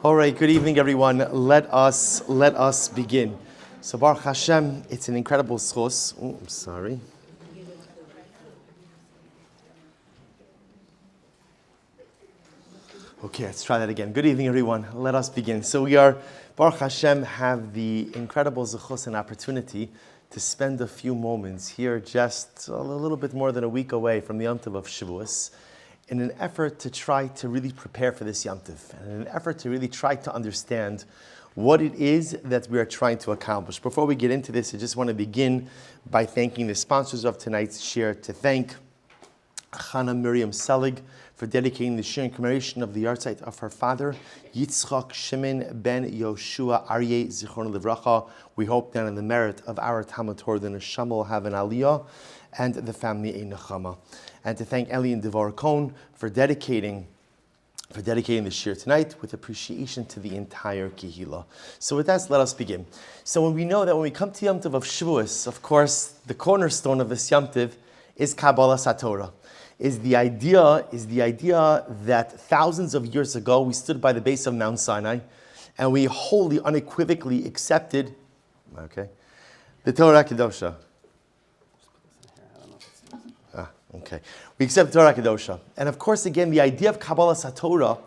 All right, good evening, everyone. Let us begin. So Baruch Hashem, it's an incredible schos. Oh, I'm sorry. Okay, let's try that again. Good evening, everyone. Let us begin. So we are, Baruch Hashem, have the incredible zechus and opportunity to spend a few moments here, just a little bit more than a week away from the Untitled of Shavuos, in an effort to try to really prepare for this Yom Tov, and in an effort to really try to understand what it is that we are trying to accomplish. Before we get into this, I just want to begin by thanking the sponsors of tonight's shir, to thank Chana Miriam Selig for dedicating the shir in commemoration of the yahrzeit of her father, Yitzchak Shimon ben Yoshua Aryeh Zichron Livracha. We hope that in the merit of our Talmud Torah, the neshama will have an aliyah, and the family a nechama. And to thank Eli and Devar Cohn for dedicating the shir tonight, with appreciation to the entire Kehillah. So with that, let us begin. So when we know that when we come to Yom Tov of Shavuos, of course, the cornerstone of this Yom Tov is Kabbalas Torah. Is the idea that thousands of years ago we stood by the base of Mount Sinai, and we wholly, unequivocally accepted, the Torah Kedosha. We accept Torah Kedosha. And of course, again, the idea of Kabbalas Torah,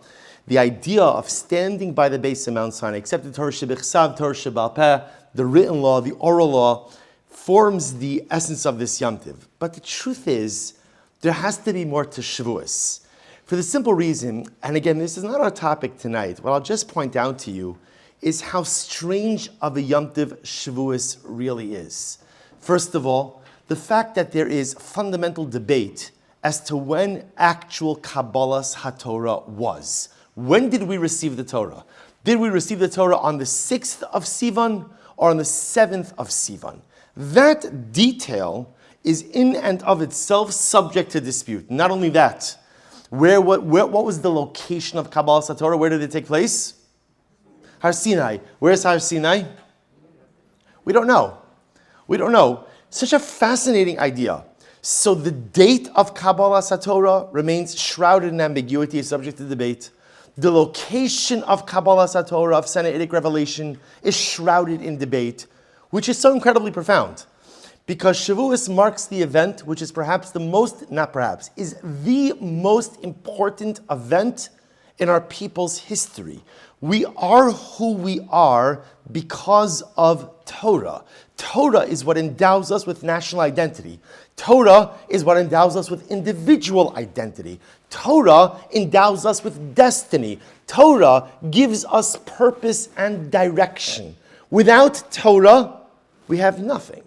the idea of standing by the base of Mount Sinai, accept the Torah Shebichsav, Torah Shebal Peh, the written law, the oral law, forms the essence of this Yom Tov. But the truth is, there has to be more to Shavuos. For the simple reason, and again, this is not our topic tonight, what I'll just point out to you is how strange of a Yom Tov Shavuos really is. First of all, the fact that there is fundamental debate as to when actual Kabbalas HaTorah was. When did we receive the Torah? Did we receive the Torah on the 6th of Sivan or on the 7th of Sivan? That detail is in and of itself subject to dispute. Not only that, what was the location of Kabbalas HaTorah? Where did it take place? Har Sinai. Where's Har Sinai? We don't know. Such a fascinating idea. So the date of Kabbalas HaTorah remains shrouded in ambiguity, is subject to debate. The location of Kabbalas HaTorah, of Sinaitic revelation, is shrouded in debate, which is so incredibly profound. Because Shavuos marks the event which is the most important event in our people's history. We are who we are because of Torah. Torah is what endows us with national identity. Torah is what endows us with individual identity. Torah endows us with destiny. Torah gives us purpose and direction. Without Torah, we have nothing.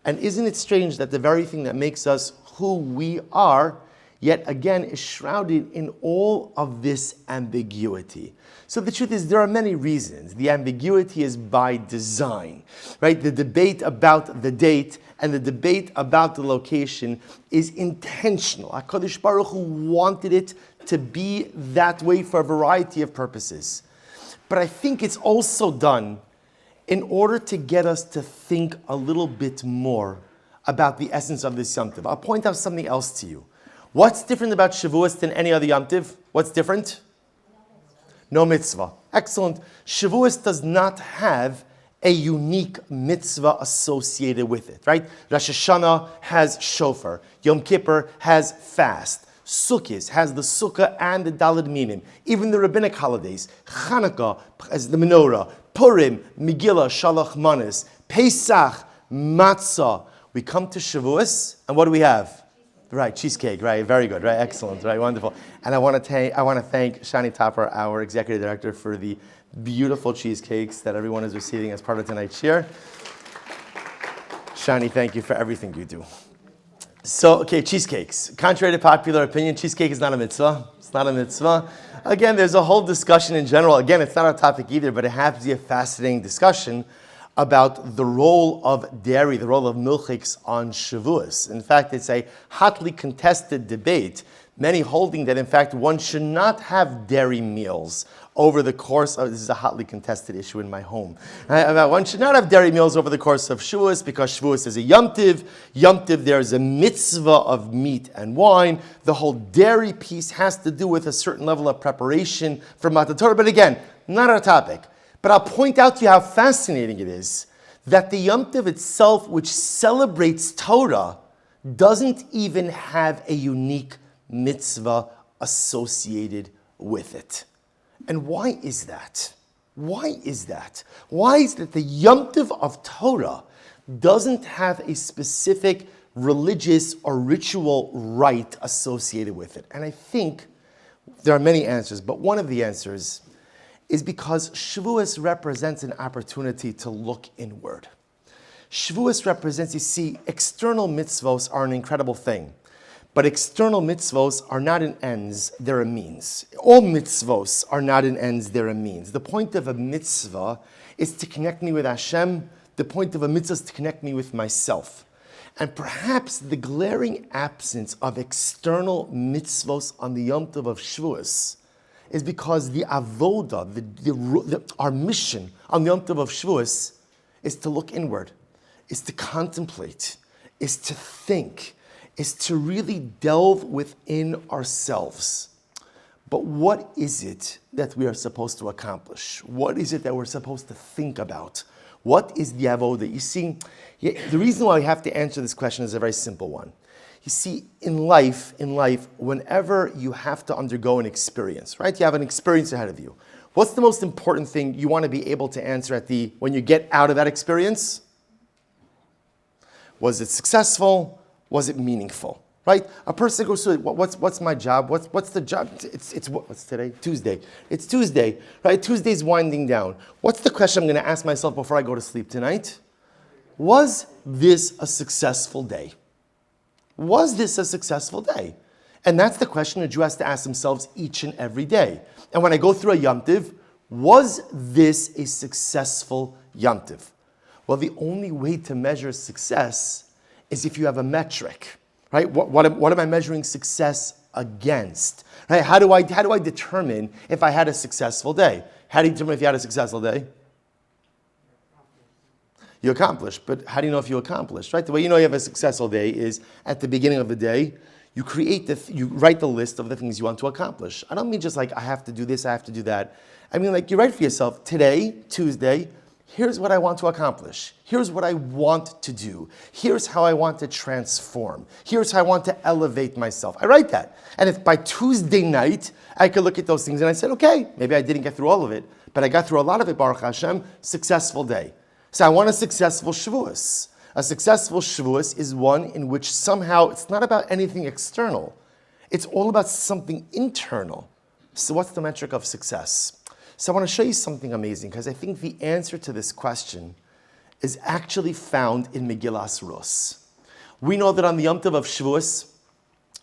And isn't it strange that the very thing that makes us who we are, yet again, is shrouded in all of this ambiguity? So the truth is, there are many reasons. The ambiguity is by design, right? The debate about the date and the debate about the location is intentional. HaKadosh Baruch Hu wanted it to be that way for a variety of purposes. But I think it's also done in order to get us to think a little bit more about the essence of this Yom Tov. I'll point out something else to you. What's different about Shavuos than any other Yom Tov? What's different? No mitzvah. Excellent. Shavuos does not have a unique mitzvah associated with it, right? Rosh Hashanah has shofar. Yom Kippur has fast. Sukkot has the sukkah and the Daled Minim. Even the rabbinic holidays, Chanukah has the menorah, Purim, Megillah, Shalach Manis, Pesach, Matzah. We come to Shavuos, and what do we have? Right, cheesecake, right, very good, right, excellent, right, wonderful. And I want to thank Shani Topper, our executive director, for the beautiful cheesecakes that everyone is receiving as part of tonight's shir. Shani, thank you for everything you do. So, cheesecakes. Contrary to popular opinion, cheesecake is not a mitzvah. It's not a mitzvah. Again, there's a whole discussion in general. Again, it's not our topic either, but it happens to be a fascinating discussion about the role of dairy, the role of milchiks on Shavuos. In fact, it's a hotly contested debate, many holding that, in fact, one should not have dairy meals over the course of, this is a hotly contested issue in my home. One should not have dairy meals over the course of Shavuos because Shavuos is a Yom Tov. Yom Tov, there is a mitzvah of meat and wine. The whole dairy piece has to do with a certain level of preparation for Matan Torah. But again, not our topic. But I'll point out to you how fascinating it is that the Yom Tov itself, which celebrates Torah, doesn't even have a unique mitzvah associated with it. And why is that? Why is that? Why is that the Yom Tov of Torah doesn't have a specific religious or ritual rite associated with it? And I think there are many answers, but one of the answers is because Shavuos represents an opportunity to look inward. Shavuos represents, you see, external mitzvos are an incredible thing. But external mitzvos are not an ends, they're a means. All mitzvos are not an ends, they're a means. The point of a mitzvah is to connect me with Hashem. The point of a mitzvah is to connect me with myself. And perhaps the glaring absence of external mitzvos on the Yom Tov of Shavuos is because the avodah, our mission on the Yom Tov of Shavuos is to look inward, is to contemplate, is to think, is to really delve within ourselves. But what is it that we are supposed to accomplish? What is it that we're supposed to think about? What is the avodah? You see, the reason why we have to answer this question is a very simple one. You see, in life, whenever you have to undergo an experience, right? You have an experience ahead of you. What's the most important thing you want to be able to answer when you get out of that experience? Was it successful? Was it meaningful? Right? A person goes through, what's my job? What's the job? What's today? Tuesday. It's Tuesday, right? Tuesday's winding down. What's the question I'm going to ask myself before I go to sleep tonight? Was this a successful day? Was this a successful day? And that's the question a Jew has to ask themselves each and every day. And when I go through a Yom Tiv, was this a successful Yom Tiv? Well, the only way to measure success is if you have a metric, right? What am I measuring success against? Right? How do I determine if I had a successful day? How do you determine if you had a successful day? You accomplished, but how do you know if you accomplished? Right? The way you know you have a successful day is at the beginning of the day, you write the list of the things you want to accomplish. I don't mean just like I have to do this, I have to do that. I mean like you write for yourself today, Tuesday. Here's what I want to accomplish. Here's what I want to do. Here's how I want to transform. Here's how I want to elevate myself. I write that. And if by Tuesday night, I could look at those things and I said, okay, maybe I didn't get through all of it, but I got through a lot of it, Baruch Hashem, successful day. So I want a successful Shavuos. A successful Shavuos is one in which somehow it's not about anything external. It's all about something internal. So what's the metric of success? So I want to show you something amazing because I think the answer to this question is actually found in Megillas Rus. We know that on the Yom Tov of Shavuos,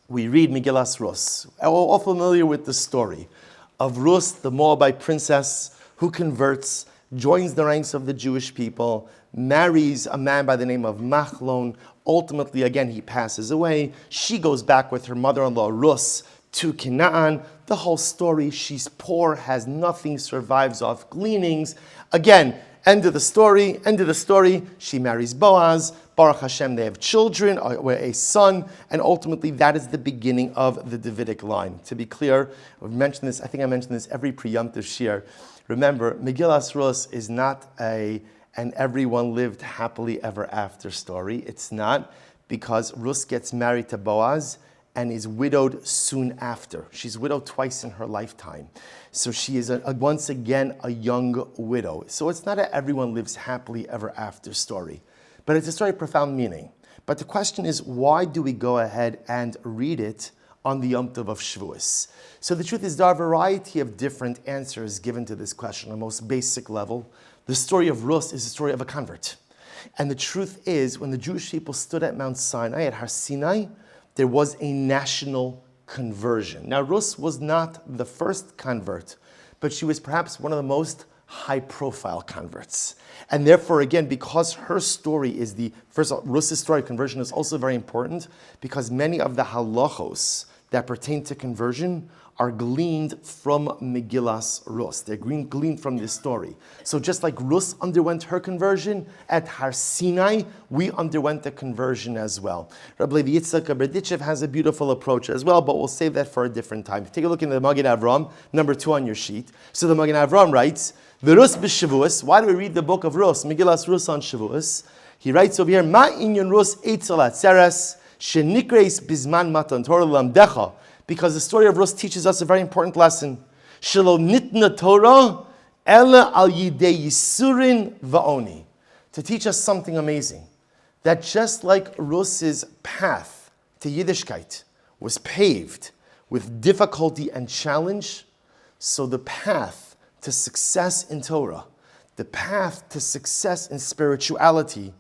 we read Megillas Rus. We're all familiar with the story of Rus, the Moabite princess who converts, joins the ranks of the Jewish people, marries a man by the name of Machlon. Ultimately, again, he passes away. She goes back with her mother-in-law, Rus, to Canaan. The whole story, she's poor, has nothing, survives off gleanings. Again, end of the story. She marries Boaz. Baruch Hashem, they have children, a son, and ultimately that is the beginning of the Davidic line. To be clear, I think I mentioned this every pre-Yom Tov Shir. Remember, Megillas Rus is not an everyone lived happily ever after story. It's not, because Rus gets married to Boaz and is widowed soon after. She's widowed twice in her lifetime. So she is once again a young widow. So it's not an everyone lives happily ever after story, but it's a story of profound meaning. But the question is, why do we go ahead and read it on the Yom Tov of Shavuos? So the truth is, there are a variety of different answers given to this question. On the most basic level, the story of Rus is the story of a convert. And the truth is, when the Jewish people stood at Mount Sinai, at Har Sinai, there was a national conversion. Now, Rus was not the first convert, but she was perhaps one of the most high-profile converts. And therefore, again, because her story is Rus's story of conversion is also very important, because many of the halachos that pertain to conversion are gleaned from Megillas Rus. They're gleaned from this story. So just like Rus underwent her conversion, at Har Sinai, we underwent the conversion as well. Rabbi Levi Yitzchak Berdichev has a beautiful approach as well, but we'll save that for a different time. Take a look in the Magen Avram, number 2 on your sheet. So the Magen Avram writes, the Rus b'Shavuos. Why do we read the book of Rus, Megillas Rus on Shavuos? He writes over here, Ma inyan Rus eitzel atzeres, shenikreis bizman matan Torah lamdecha. Because the story of Rus teaches us a very important lesson. Shelo nitna Torah, ela al yidei yisurin va'oni. To teach us something amazing. That just like Rus's path to Yiddishkeit was paved with difficulty and challenge, so the path to success in Torah, the path to success in spirituality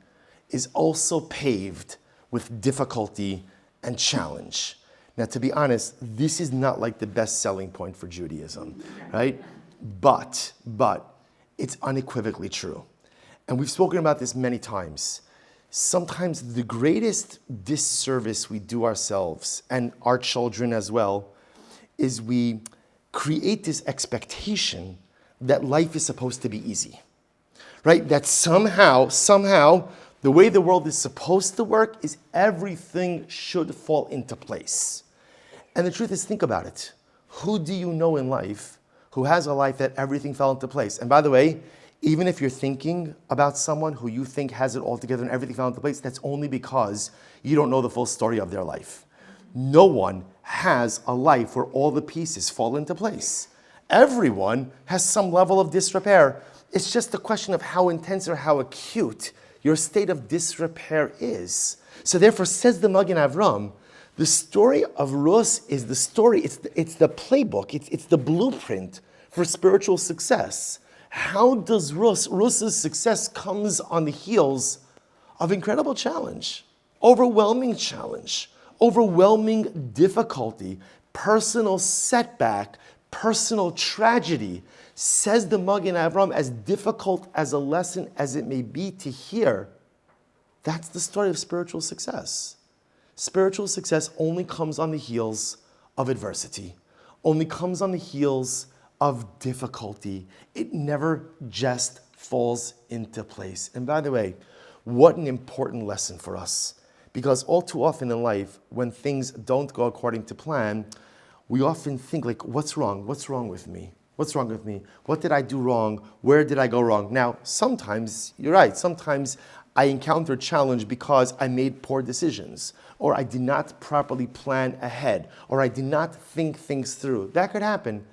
is also paved with difficulty and challenge. Now, to be honest, this is not like the best selling point for Judaism, right? But it's unequivocally true. And we've spoken about this many times. Sometimes the greatest disservice we do ourselves and our children as well is we create this expectation that life is supposed to be easy, right? That somehow, the way the world is supposed to work is everything should fall into place. And the truth is, think about it. Who do you know in life who has a life that everything fell into place? And by the way, even if you're thinking about someone who you think has it all together and everything fell into place, that's only because you don't know the full story of their life. No one has a life where all the pieces fall into place. Everyone has some level of disrepair. It's just a question of how intense or how acute your state of disrepair is. So therefore, says the Magen Avram, the story of Rus is the story, it's the playbook, it's the blueprint for spiritual success. How does Rus's success comes on the heels of incredible challenge, overwhelming difficulty, personal setback, personal tragedy. Says the Magen Avram, as difficult as a lesson as it may be to hear, that's the story of spiritual success. Spiritual success only comes on the heels of adversity, only comes on the heels of difficulty. It never just falls into place. And by the way, what an important lesson for us. Because all too often in life, when things don't go according to plan, we often think like, what's wrong? What's wrong with me? What's wrong with me? What did I do wrong? Where did I go wrong? Now, sometimes, you're right, sometimes I encounter challenge because I made poor decisions, or I did not properly plan ahead, or I did not think things through. That could happen.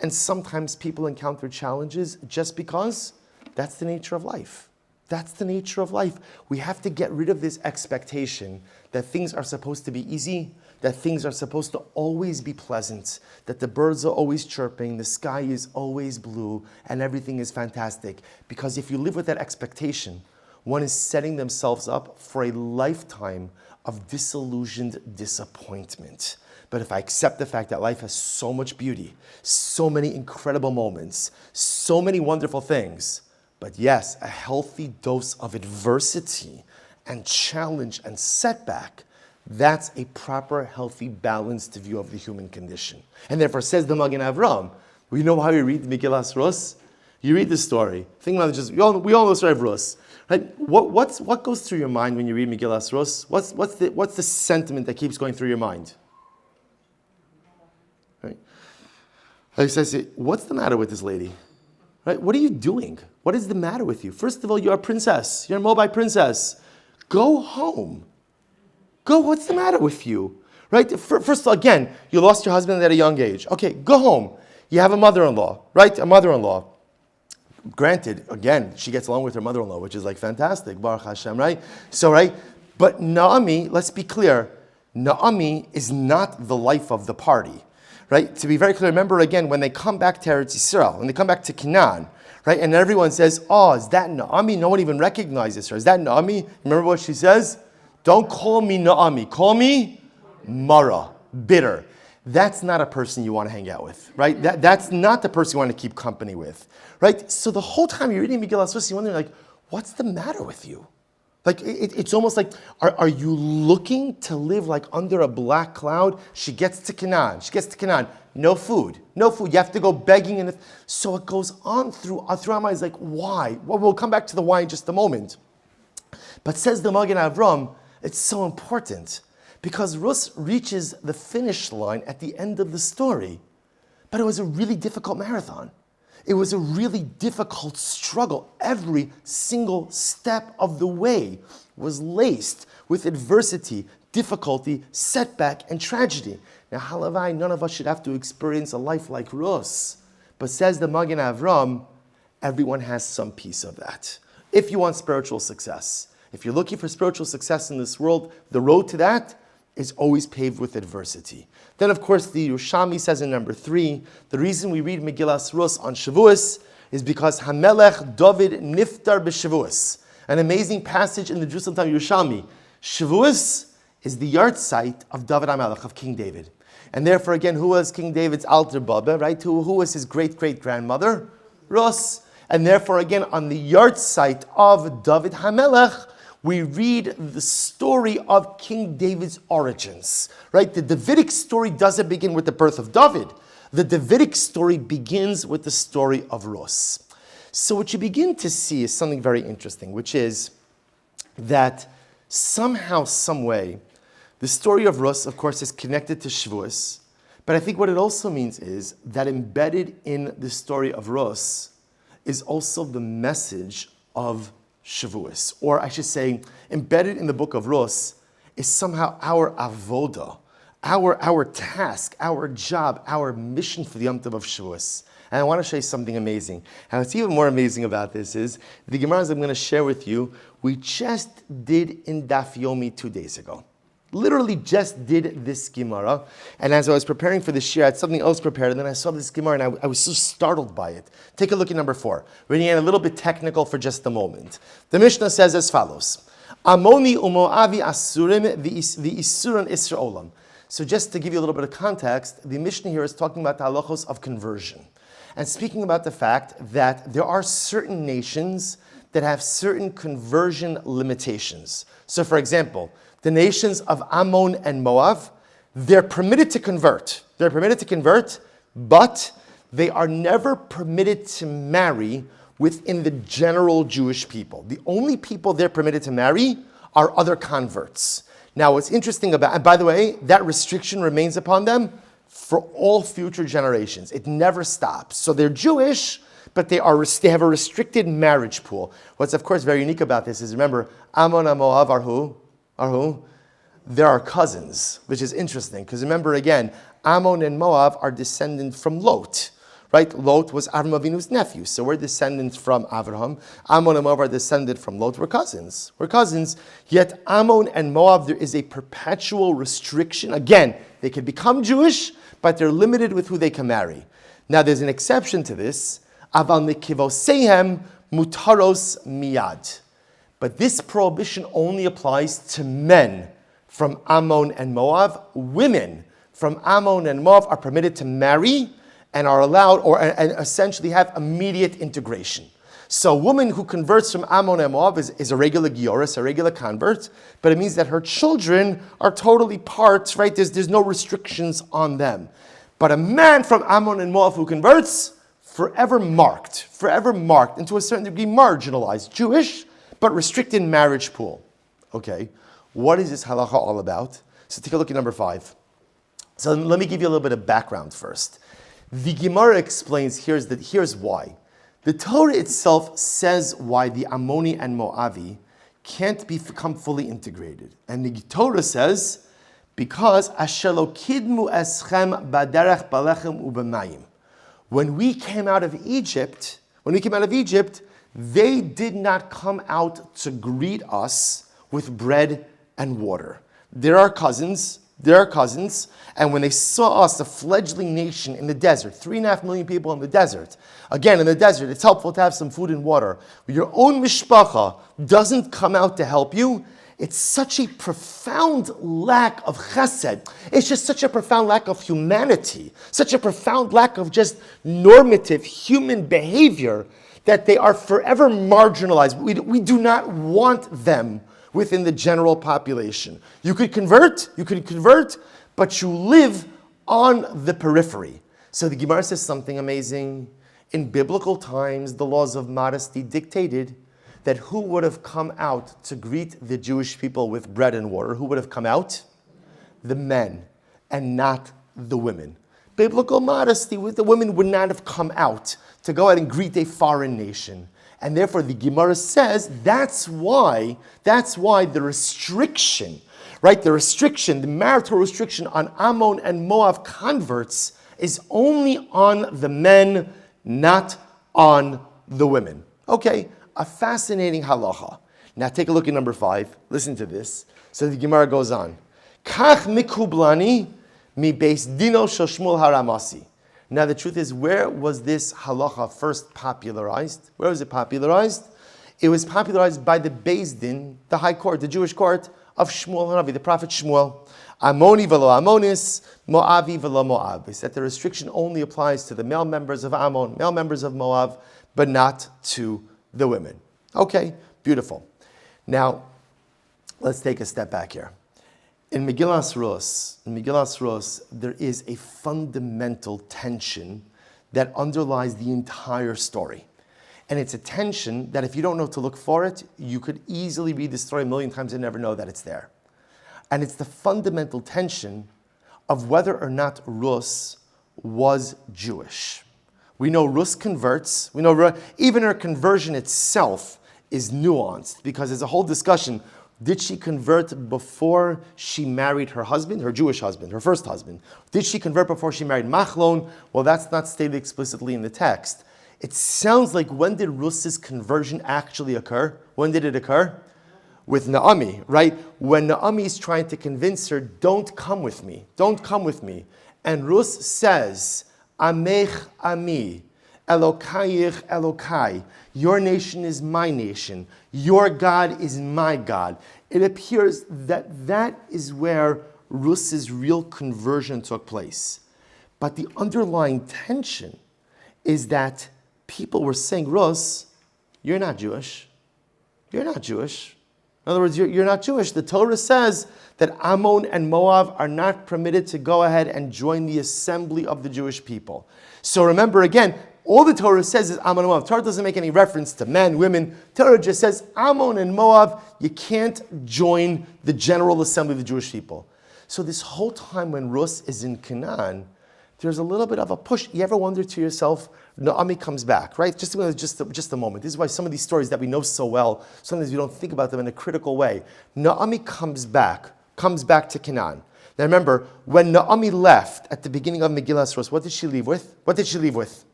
And sometimes people encounter challenges just because that's the nature of life. That's the nature of life. We have to get rid of this expectation that things are supposed to be easy, that things are supposed to always be pleasant, that the birds are always chirping, the sky is always blue, and everything is fantastic. Because if you live with that expectation, one is setting themselves up for a lifetime of disillusioned disappointment. But if I accept the fact that life has so much beauty, so many incredible moments, so many wonderful things, but yes, a healthy dose of adversity and challenge and setback, that's a proper, healthy, balanced view of the human condition. And therefore, says the Magen Avram, we know how you read Megillas Rus? You read the story. Think about it, we all know the story of Rus. Right? What goes through your mind when you read Megillas Rus? What's the sentiment that keeps going through your mind? Right? Like I say, what's the matter with this lady? Right? What are you doing? What is the matter with you? First of all, you're a princess. You're a Moabite princess. Go home. Go, what's the matter with you? Right? First of all, again, you lost your husband at a young age. Okay, go home. You have a mother-in-law, right? A mother-in-law. Granted, again, she gets along with her mother-in-law, which is like fantastic, Baruch Hashem, right? So, right? But Naomi, let's be clear, Naomi is not the life of the party, right? To be very clear, remember again, when they come back to Eretz Yisrael, when they come back to Canaan, right? And everyone says, oh, is that Naomi? No one even recognizes her. Is that Naomi? Remember what she says? Don't call me Naomi. Call me Mara, bitter. That's not a person you want to hang out with, right? That's not the person you want to keep company with, right? So the whole time you're reading Megillas Rus, you're wondering, like, what's the matter with you? Like, it's almost like, are you looking to live like under a black cloud? She gets to Canaan. No food. You have to go begging. And so it goes on through our minds, like, why? Well, we'll come back to the why in just a moment. But says the Magen Avram, it's so important because Rus reaches the finish line at the end of the story. But it was a really difficult marathon. It was a really difficult struggle. Every single step of the way was laced with adversity, difficulty, setback, and tragedy. Now, halavai, none of us should have to experience a life like Rus. But says the Magen Avram, everyone has some piece of that. If you want spiritual success, if you're looking for spiritual success in this world, the road to that is always paved with adversity. Then, of course, the Yerushalmi says in number 3, the reason we read Megillas Rus on Shavuos is because Hamelech David Niftar b'Shavuos. An amazing passage in the Jerusalem Talmud Yerushalmi. Shavuos is the yahrzeit of David HaMelech, of King David. And therefore, again, who was King David's alter Baba, right? Who was his great-great-grandmother? Rus. And therefore, again, on the yahrzeit of David HaMelech, we read the story of King David's origins, right? The Davidic story doesn't begin with the birth of David. The Davidic story begins with the story of Rus. So what you begin to see is something very interesting, which is that somehow, some way, the story of Rus, of course, is connected to Shavuos. But I think what it also means is that embedded in the story of Rus is also the message of Shavuos, or I should say, embedded in the book of Rus is somehow our avodah, our task, our job, our mission for the Yom Tov of Shavuos. And I want to show you something amazing. And what's even more amazing about this is the Gemaras I'm going to share with you, we just did in Daf Yomi 2 days ago. Literally just did this Gemara. And as I was preparing for this year, I had something else prepared, and then I saw this Gemara, and I was so startled by it. Take a look at number 4. We're going to get a little bit technical for just a moment. The Mishnah says as follows. Amoni umoavi asurim v'isuran isra olam. So just to give you a little bit of context, the Mishnah here is talking about the halachos of conversion. And speaking about the fact that there are certain nations that have certain conversion limitations. So for example, the nations of Ammon and Moab, they're permitted to convert. But they are never permitted to marry within the general Jewish people. The only people they're permitted to marry are other converts. Now, what's interesting about, and by the way, that restriction remains upon them for all future generations. It never stops. So they're Jewish, but they have a restricted marriage pool. What's, of course, very unique about this is, remember, Ammon and Moab are who? There are cousins, which is interesting, because remember again, Ammon and Moab are descendants from Lot, right? Lot was Avram Avinu's nephew, so we're descendants from Avraham. Ammon and Moab are descended from Lot. We're cousins. Yet Ammon and Moab, there is a perpetual restriction. Again, they can become Jewish, but they're limited with who they can marry. Now, there's an exception to this. Aval nikivosehem mutaros miyad. But this prohibition only applies to men from Ammon and Moab. Women from Ammon and Moab are permitted to marry and are allowed, and essentially have immediate integration. So a woman who converts from Ammon and Moab is a regular gioris, a regular convert, but it means that her children are totally part, right? There's no restrictions on them. But a man from Ammon and Moab who converts, forever marked, and to a certain degree marginalized, Jewish, but restricted marriage pool. Okay, what is this halacha all about? So take a look at number 5. So let me give you a little bit of background first. The Gemara explains here's why. The Torah itself says why the Ammoni and Moavi can't become fully integrated. And the Torah says, because Ashelo kidmu eschem baderech balechem ubemayim. When we came out of Egypt, they did not come out to greet us with bread and water. They're our cousins, and when they saw us, a fledgling nation in the desert, 3.5 million people in the desert. Again, in the desert, it's helpful to have some food and water. When your own mishpacha doesn't come out to help you, it's such a profound lack of chesed. It's just such a profound lack of humanity, such a profound lack of just normative human behavior that they are forever marginalized. We do not want them within the general population. You could convert, but you live on the periphery. So the Gemara says something amazing. In biblical times, the laws of modesty dictated that who would have come out to greet the Jewish people with bread and water? Who would have come out? The men, and not the women. Biblical modesty, the women would not have come out to go out and greet a foreign nation. And therefore the Gemara says that's why the restriction, right? The marital restriction on Ammon and Moab converts is only on the men, not on the women. Okay, a fascinating halacha. Now take a look at number 5. Listen to this. So the Gemara goes on. Kach mikublani mi beis dino shel Shmuel haramasi. Now the truth is, where was this halacha first popularized? Where was it popularized? It was popularized by the Beis Din, the high court, the Jewish court of Shmuel Hanavi, the prophet Shmuel. Ammoni velo Ammonis, Moavi velo Moab. It's that the restriction only applies to the male members of Ammon, male members of Moab, but not to the women. Okay, beautiful. Now, let's take a step back here. In Megillas Rus, there is a fundamental tension that underlies the entire story. And it's a tension that if you don't know to look for it, you could easily read the story a million times and never know that it's there. And it's the fundamental tension of whether or not Rus was Jewish. We know Rus converts. We know even her conversion itself is nuanced because there's a whole discussion. Did she convert before she married her husband, her Jewish husband, her first husband? Did she convert before she married Machlon? Well, that's not stated explicitly in the text. It sounds like, when did Rus's conversion actually occur? When did it occur? With Naomi, right? When Naomi is trying to convince her, don't come with me. Don't come with me. And Rus says, Amech Ami, Elokayich Elokai. Your nation is my nation. Your God is my God. It appears that that is where Rus's real conversion took place. But the underlying tension is that people were saying, Rus, you're not Jewish. You're not Jewish. In other words, you're not Jewish. The Torah says that Ammon and Moab are not permitted to go ahead and join the assembly of the Jewish people. So remember again, all the Torah says is Ammon and Moab. Torah doesn't make any reference to men, women. Torah just says Ammon and Moab, you can't join the general assembly of the Jewish people. So this whole time when Rus is in Canaan, there's a little bit of a push. You ever wonder to yourself, Naomi comes back, right? Just a moment. This is why some of these stories that we know so well, sometimes we don't think about them in a critical way. Naomi comes back to Canaan. Now remember, when Naomi left at the beginning of Megillas Rus, what did she leave with?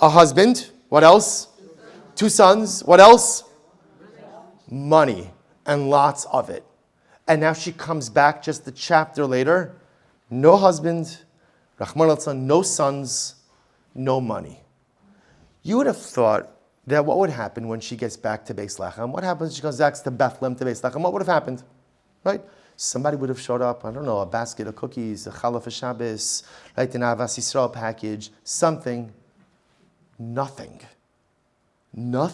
A husband. What else? 2 sons. What else? Money. And lots of it. And now she comes back just a chapter later. No husband, Rahman al-San, no sons, no money. You would have thought that what would happen when she gets back to Beis Lechem? What happens when she goes back to Bethlehem, to Beis Lechem? What would have happened? Right? Somebody would have showed up, I don't know, a basket of cookies, a challah for Shabbos, right, an Avas Yisrael package, something. Nothing. No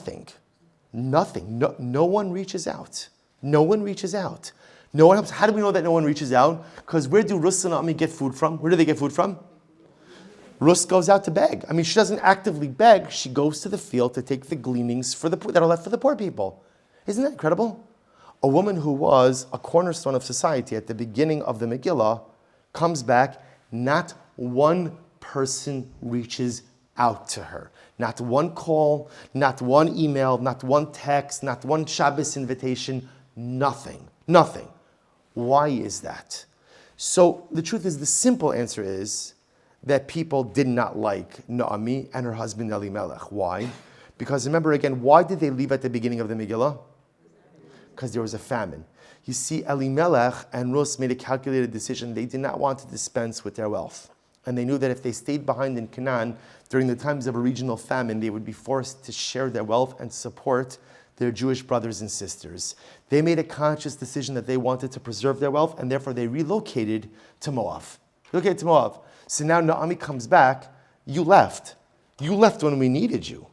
one reaches out. No one helps. How do we know that no one reaches out? Because where do Rus and Naomi get food from? Where do they get food from? Rus goes out to beg. I mean, she doesn't actively beg. She goes to the field to take the gleanings that are left for the poor people. Isn't that incredible? A woman who was a cornerstone of society at the beginning of the Megillah comes back. Not one person reaches out to her. Not one call, not one email, not one text, not one Shabbos invitation, nothing. Why is that? So the truth is, the simple answer is that people did not like Naomi and her husband Elimelech. Why? Because remember again, why did they leave at the beginning of the Megillah? Because there was a famine. You see, Elimelech and Rus made a calculated decision. They did not want to dispense with their wealth. And they knew that if they stayed behind in Canaan during the times of a regional famine, they would be forced to share their wealth and support their Jewish brothers and sisters. They made a conscious decision that they wanted to preserve their wealth, and therefore they relocated to Moab. So now Naomi comes back. You left. You left when we needed you.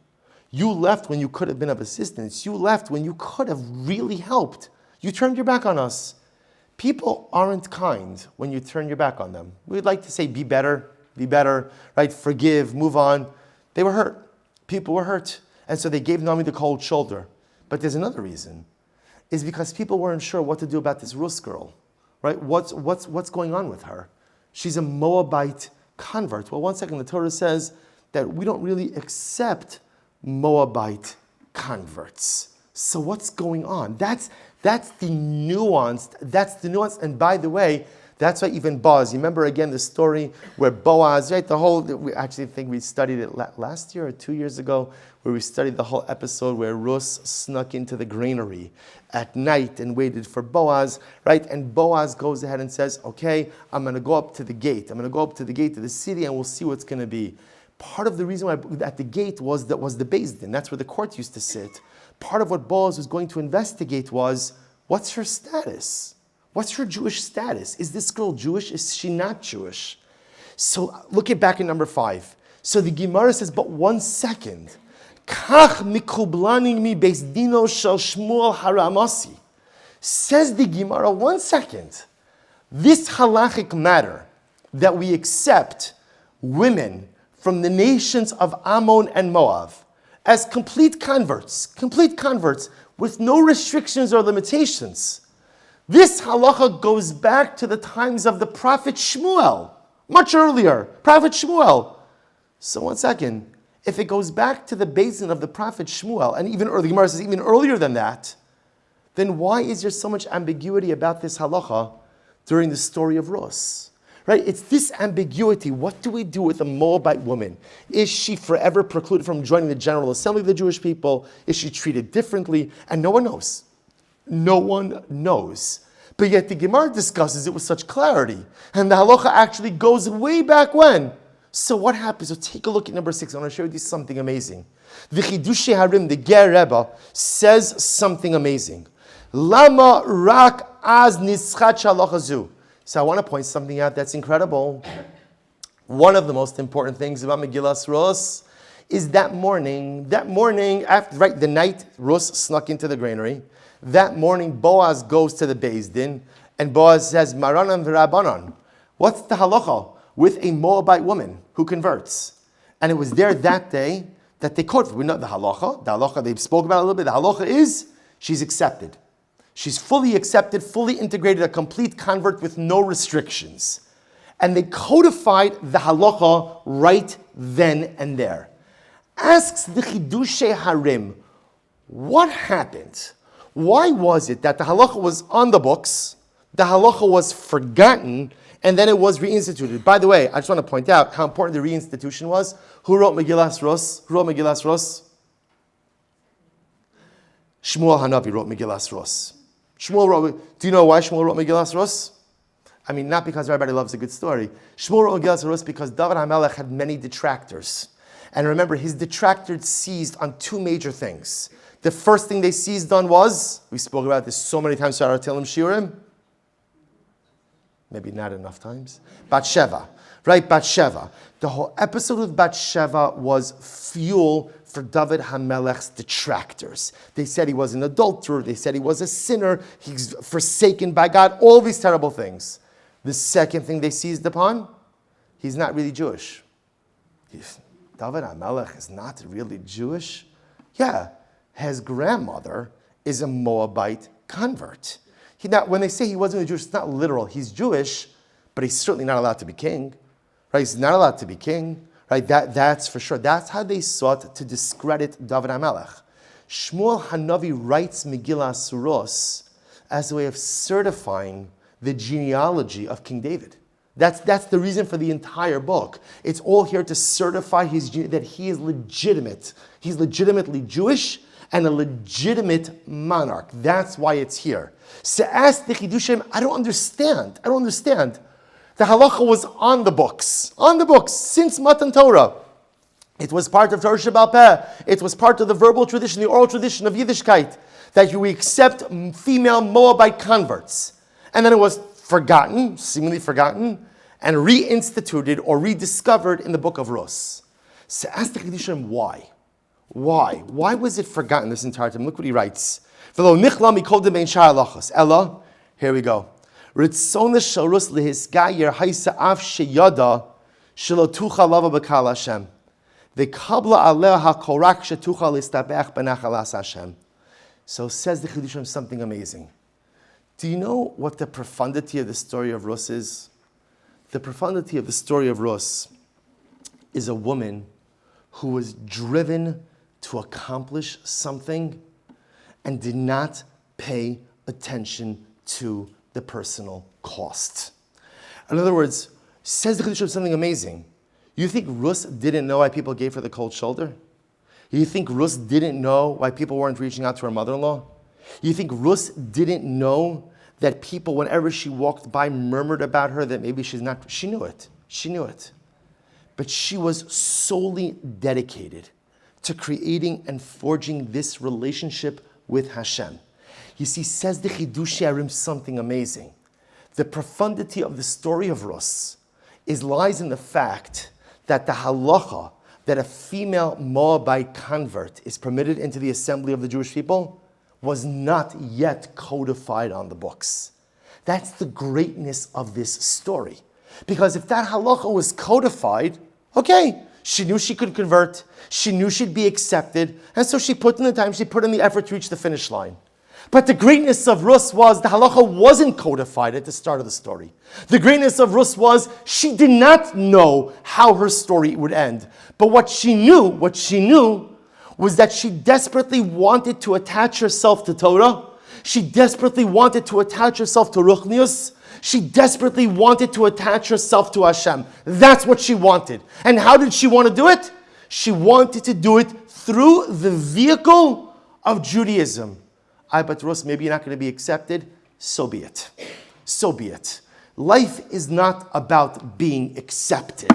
You left when you could have been of assistance. You left when you could have really helped You turned your back on us. People aren't kind when you turn your back on them. We'd like to say, be better, right? Forgive, move on. They were hurt. People were hurt. And so they gave Naomi the cold shoulder. But there's another reason. Is because people weren't sure what to do about this Rus girl, right? What's going on with her? She's a Moabite convert. Well, one second, the Torah says that we don't really accept Moabite converts. So what's going on? That's the nuance. And by the way, that's why even Boaz, you remember again the story where Boaz, right? We actually think we studied it last year or 2 years ago, where we studied the whole episode where Rus snuck into the granary at night and waited for Boaz, right? And Boaz goes ahead and says, okay, I'm going to go up to the gate. I'm going to go up to the gate of the city and we'll see what's going to be. Part of the reason why at the gate was the Beis Din. That's where the court used to sit. Part of what Boaz was going to investigate was, what's her status? What's her Jewish status? Is this girl Jewish? Is she not Jewish? So look at back in number 5. So the Gemara says, but 1 second. Kach mikublani mi beis dino shel Shmuel haramasi. Says the Gemara, 1 second. This halachic matter that we accept women from the nations of Ammon and Moab as complete converts with no restrictions or limitations. This halacha goes back to the times of the prophet Shmuel, much earlier, prophet Shmuel. So 1 second, if it goes back to the basin of the prophet Shmuel, and even earlier, the Gemara says even earlier than that, then why is there so much ambiguity about this halacha during the story of Rus? Right? It's this ambiguity. What do we do with a Moabite woman? Is she forever precluded from joining the General Assembly of the Jewish people? Is she treated differently? And no one knows. No one knows. But yet the Gemara discusses it with such clarity. And the halacha actually goes way back when. So what happens? So take a look at number 6. I want to share with you something amazing. The Chidushei Harim, the Ger Rebbe, says something amazing. Lama rak az nischat halacha zu. So I want to point something out that's incredible. One of the most important things about Megillas Rus is that morning, after, right, the night Rus snuck into the granary, that morning Boaz goes to the Beis Din, and Boaz says, Maranan v'Rabbanan. What's the halacha with a Moabite woman who converts? And it was there that day that they quoted. We know the halacha they spoke about a little bit. The halacha is, she's accepted. She's fully accepted, fully integrated, a complete convert with no restrictions. And they codified the halacha right then and there. Asks the Chidushei Harim, what happened? Why was it that the halacha was on the books, the halacha was forgotten, and then it was reinstituted? By the way, I just want to point out how important the reinstitution was. Who wrote Megillas Rus? Shmuel Hanavi wrote Megillas Rus. Do you know why Shmuel wrote Megillas Rus? I mean, not because everybody loves a good story. Shmuel wrote Megillas Rus because David HaMelech had many detractors. And remember, his detractors seized on 2 major things. The first thing they seized on was, we spoke about this so many times, Sarah Tilim Shiurim. Maybe not enough times. Bathsheba, right? Bathsheba. The whole episode with Bathsheba was fuel for David HaMelech's detractors. They said he was an adulterer. They said he was a sinner. He's forsaken by God. All these terrible things. The second thing they seized upon, he's not really Jewish. David HaMelech is not really Jewish? Yeah, his grandmother is a Moabite convert. When they say he wasn't a Jewish, it's not literal. He's Jewish, but he's certainly not allowed to be king. Right? He's not allowed to be king. Right? That's for sure. That's how they sought to discredit David HaMelech. Shmuel Hanavi writes Megillas Rus as a way of certifying the genealogy of King David. That's the reason for the entire book. It's all here to certify that he is legitimate. He's legitimately Jewish and a legitimate monarch. That's why it's here. So ask the Chidushim, I don't understand. The halacha was on the books since Matan Torah. It was part of Torah Sheba'al Peh. It was part of the verbal tradition, the oral tradition of Yiddishkeit, that we accept female Moabite converts. And then it was seemingly forgotten, and reinstituted or rediscovered in the book of Rus. So ask the Chidushim why. Why? Why was it forgotten this entire time? Look what he writes. Ella, here we go. Ritzona sharus lehisgayer haisa av sheyada shelo tucha lava b'kal Hashem. V'kabla aleh hakorak shetucha listabech b'nachalas Hashem. So says the Chidushim something amazing. Do you know what the profundity of the story of Rus is? The profundity of the story of Rus is a woman who was driven to accomplish something and did not pay attention to the personal cost. In other words, says the Chidushim something amazing. You think Rus didn't know why people gave her the cold shoulder? You think Rus didn't know why people weren't reaching out to her mother-in-law? You think Rus didn't know that people, whenever she walked by, murmured about her that maybe she's not? She knew it. She knew it. But she was solely dedicated to creating and forging this relationship with Hashem. You see, says the Chidushei Harim something amazing. The profundity of the story of Rus lies in the fact that the halacha that a female Moabite convert is permitted into the assembly of the Jewish people was not yet codified on the books. That's the greatness of this story. Because if that halacha was codified, okay, she knew she could convert, she knew she'd be accepted, and so she put in the time, she put in the effort to reach the finish line. But the greatness of Rus was the halacha wasn't codified at the start of the story. The greatness of Rus was she did not know how her story would end. But what she knew was that she desperately wanted to attach herself to Torah. She desperately wanted to attach herself to Ruchnius. She desperately wanted to attach herself to Hashem. That's what she wanted. And how did she want to do it? She wanted to do it through the vehicle of Judaism. But Rus, maybe you're not going to be accepted. So be it. So be it. Life is not about being accepted.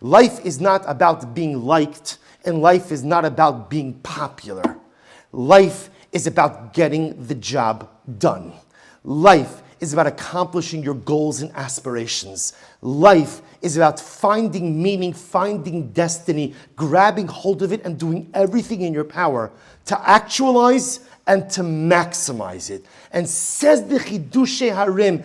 Life is not about being liked. And life is not about being popular. Life is about getting the job done. Life is about accomplishing your goals and aspirations. Life is about finding meaning, finding destiny, grabbing hold of it and doing everything in your power to actualize and to maximize it. And says the Chidushei Harim,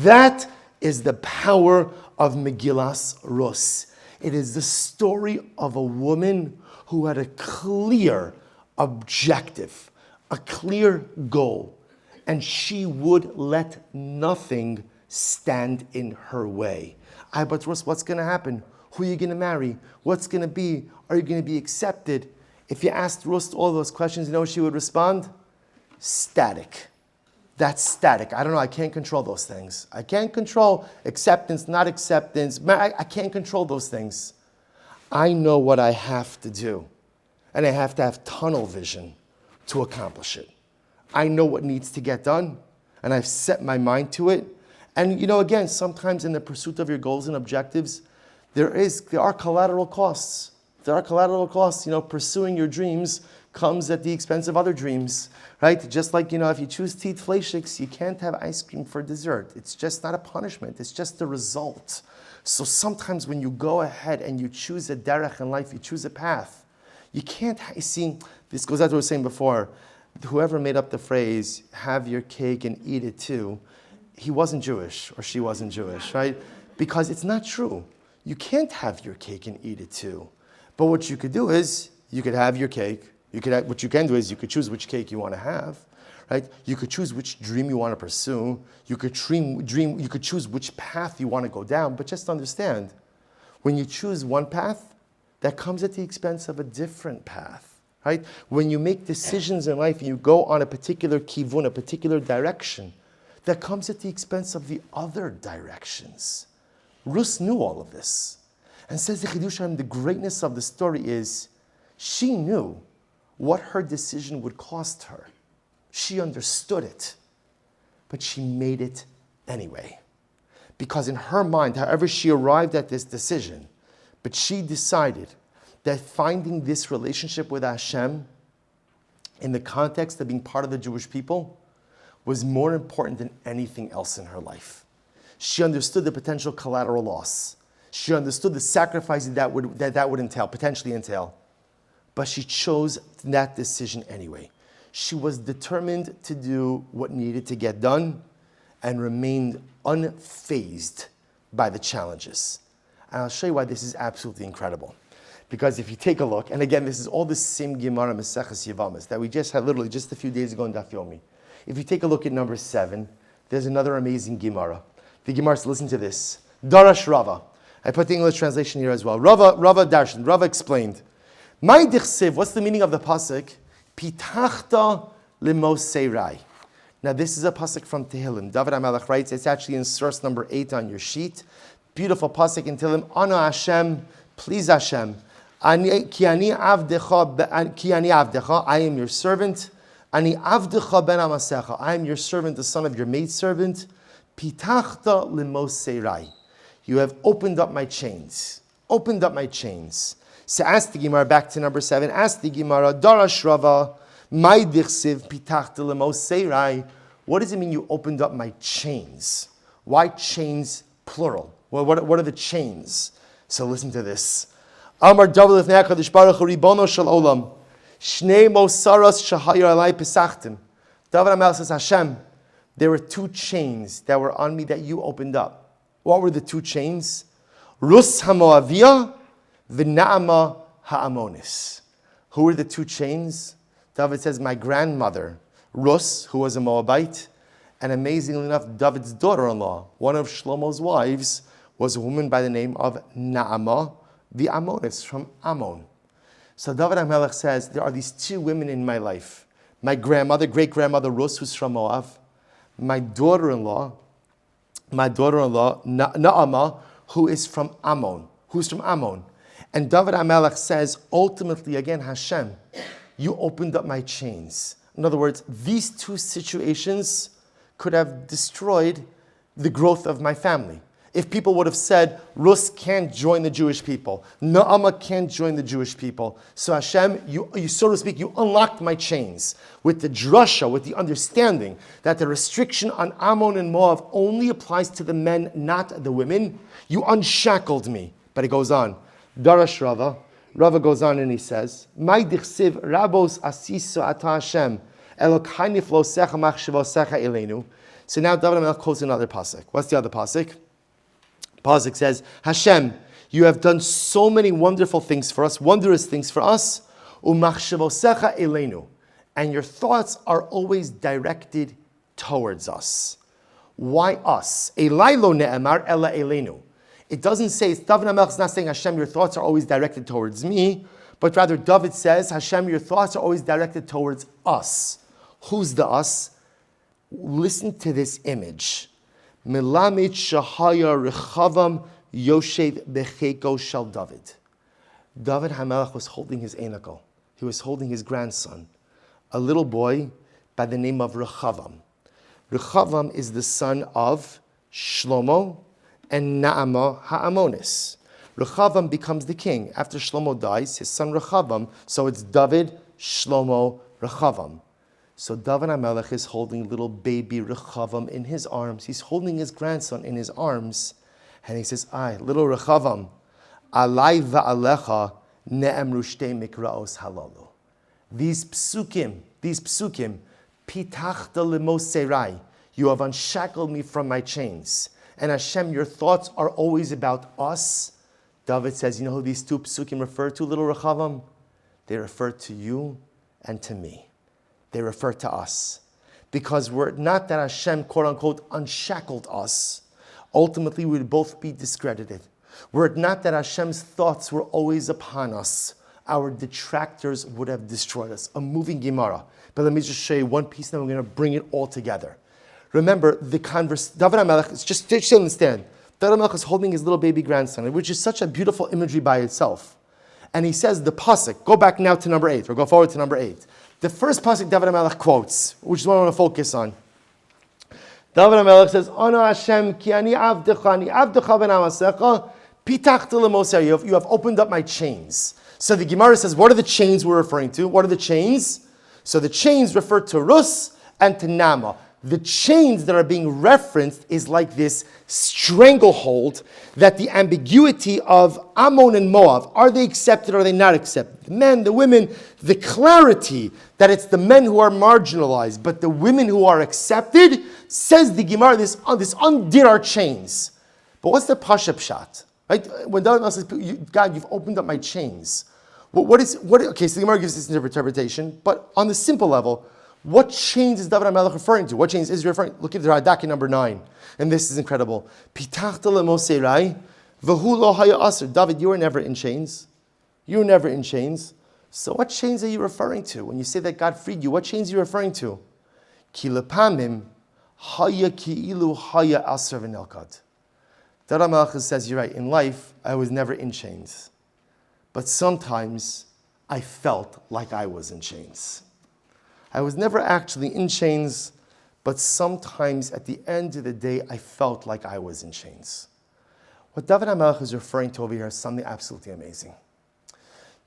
that is the power of Megillas Rus. It is the story of a woman who had a clear objective, a clear goal, and she would let nothing stand in her way. But Rus, what's going to happen? Who are you going to marry? What's going to be? Are you going to be accepted? If you asked Rus all those questions, you know she would respond? Static. That's static. I don't know. I can't control those things. I can't control acceptance, not acceptance. I can't control those things. I know what I have to do. And I have to have tunnel vision to accomplish it. I know what needs to get done. And I've set my mind to it. And again, sometimes in the pursuit of your goals and objectives, there are collateral costs. There are collateral costs. Pursuing your dreams comes at the expense of other dreams, right? Just like, if you choose to eat fleischiks, you can't have ice cream for dessert. It's just not a punishment. It's just the result. So sometimes when you go ahead and you choose a derech in life, you choose a path, you can't, see, this goes out to what I was saying before, whoever made up the phrase, have your cake and eat it too, he wasn't Jewish or she wasn't Jewish, right? Because it's not true. You can't have your cake and eat it too. But what you could do is, you could have your cake. What you can do is you could choose which cake you want to have, right? You could choose which dream you want to pursue. You could you could choose which path you want to go down. But just understand, when you choose one path, that comes at the expense of a different path, right? When you make decisions in life and you go on a particular kivun, a particular direction, that comes at the expense of the other directions. Rus knew all of this. And says the Chidushei Harim, the greatness of the story is, she knew what her decision would cost her. She understood it, but she made it anyway. Because in her mind, however she arrived at this decision, but she decided that finding this relationship with Hashem in the context of being part of the Jewish people was more important than anything else in her life. She understood the potential collateral loss. She understood the sacrifice that would entail, potentially entail. but she chose that decision anyway. She was determined to do what needed to get done and remained unfazed by the challenges. And I'll show you why this is absolutely incredible. Because if you take a look, and again, this is all the same Gemara Maseches Yevamos that we just had literally just a few days ago in Daf Yomi. If you take a look at number 7, there's another amazing Gemara. The Gemara says, listen to this. Darash Rava. I put the English translation here as well. Rava Darshan. Rava explained. My dichsiv, what's the meaning of the pasuk? Pitachta limoseirai. Now this is a pasuk from Tehillim. David HaMelech writes, it's actually in source number 8 on your sheet. Beautiful pasuk in Tehillim. Ana Hashem, please Hashem. Ki ani avdecha, I am your servant. Ani avdecha ben amasecha, I am your servant, the son of your maidservant. Pitachta limoseirai. You have opened up my chains. Opened up my chains. So ask the Gemara, back to number 7. Ask the Gemara, Darash Rava, my dichsiv pitachta limoseirai. What does it mean you opened up my chains? Why chains plural? Well, what are the chains? So listen to this. Amar David lifnei HaKadosh Baruch Hu Ribono shel Olam. Shnei mosaras shahayar alai pesachtim. David HaMelech says, Hashem, there were 2 chains that were on me that you opened up. What were the 2 chains? Rus HaMoaviyah, v'Naama HaAmonis. Who were the 2 chains? David says, my grandmother, Rus, who was a Moabite, and amazingly enough, David's daughter-in-law, one of Shlomo's wives, was a woman by the name of Naama, the Ammonis, from Ammon. So David HaMelech says, there are these 2 women in my life. My grandmother, great-grandmother Rus, who's from Moab, my daughter-in-law, Naama, who is from Ammon. And David HaMelech says, ultimately, again, Hashem, you opened up my chains. In other words, these 2 situations could have destroyed the growth of my family. If people would have said, Rus can't join the Jewish people, Naama can't join the Jewish people. So Hashem, you so to speak, you unlocked my chains with the drasha, with the understanding that the restriction on Ammon and Moab only applies to the men, not the women. You unshackled me. But it goes on. Darash Rava. Rava goes on and he says, My dichsiv rabos asiso ata Hashem elokai niflosecha machshavosecha elenu. So now David HaMelech quotes another pasuk. What's the other pasuk? Pasuk says, Hashem, you have done so many wonderful things for us, wondrous things for us, umachshavosecha elenu, and your thoughts are always directed towards us. Why us? Elai lo ne'emar ela elenu. It doesn't say, David HaMelech is not saying, Hashem, your thoughts are always directed towards me, but rather David says, Hashem, your thoughts are always directed towards us. Who's the us? Listen to this image. Melamit shahaya rechavam yoshev becheko shel David. David HaMelech was holding his einakel. He was holding his grandson, a little boy by the name of Rechavam. Rechavam is the son of Shlomo and Naama HaAmonis. Rechavam becomes the king. After Shlomo dies, his son Rechavam, so it's David, Shlomo, Rechavam. So David HaMelech is holding little baby Rechavam in his arms. He's holding his grandson in his arms. And he says, little Rechavam, alai va'alecha ne'emru shtei mikraos halalu. These psukim, pitachta limoseirai, you have unshackled me from my chains. And Hashem, your thoughts are always about us. David says, you know who these 2 psukim refer to, little Rechavam? They refer to you and to me. They refer to us. Because were it not that Hashem, quote unquote, unshackled us, ultimately we would both be discredited. Were it not that Hashem's thoughts were always upon us, our detractors would have destroyed us. A moving Gemara. But let me just show you one piece, and then we're going to bring it all together. Remember, David HaMelech, just understand, David HaMelech is holding his little baby grandson, which is such a beautiful imagery by itself. And he says the pasuk, go back now to number 8, or go forward to number 8. The first pasuk David HaMelech quotes, which is what I want to focus on. David HaMelech says, Ono Hashem, ki ani avdecha ben amasecha, pitachta lemosei. You have opened up my chains. So the Gemara says, what are the chains we're referring to? What are the chains? So the chains refer to Rus and to Naama. the chains that are being referenced is like this stranglehold that the ambiguity of Ammon and Moab, are they accepted or are they not accepted? The men, the women, the clarity that it's the men who are marginalized, but the women who are accepted, says the Gemara, this undid our chains. But what's the Pasha Pshat? Right? When David says, God, you've opened up my chains. Okay, so the Gemara gives this interpretation, but on the simple level, what chains is David HaMelech referring to? What chains is he referring to? Look at the Radak in number 9. And this is incredible. Pitachta leMoseirai, v'hu lo haya aser. David, you were never in chains. You were never in chains. So what chains are you referring to? When you say that God freed you, what chains are you referring to? Ki lepamim haya ki'ilu haya aser v'nelkad. David HaMelech says, you're right, in life, I was never in chains. But sometimes I felt like I was in chains. I was never actually in chains, but sometimes at the end of the day, I felt like I was in chains. What David HaMelech is referring to over here is something absolutely amazing.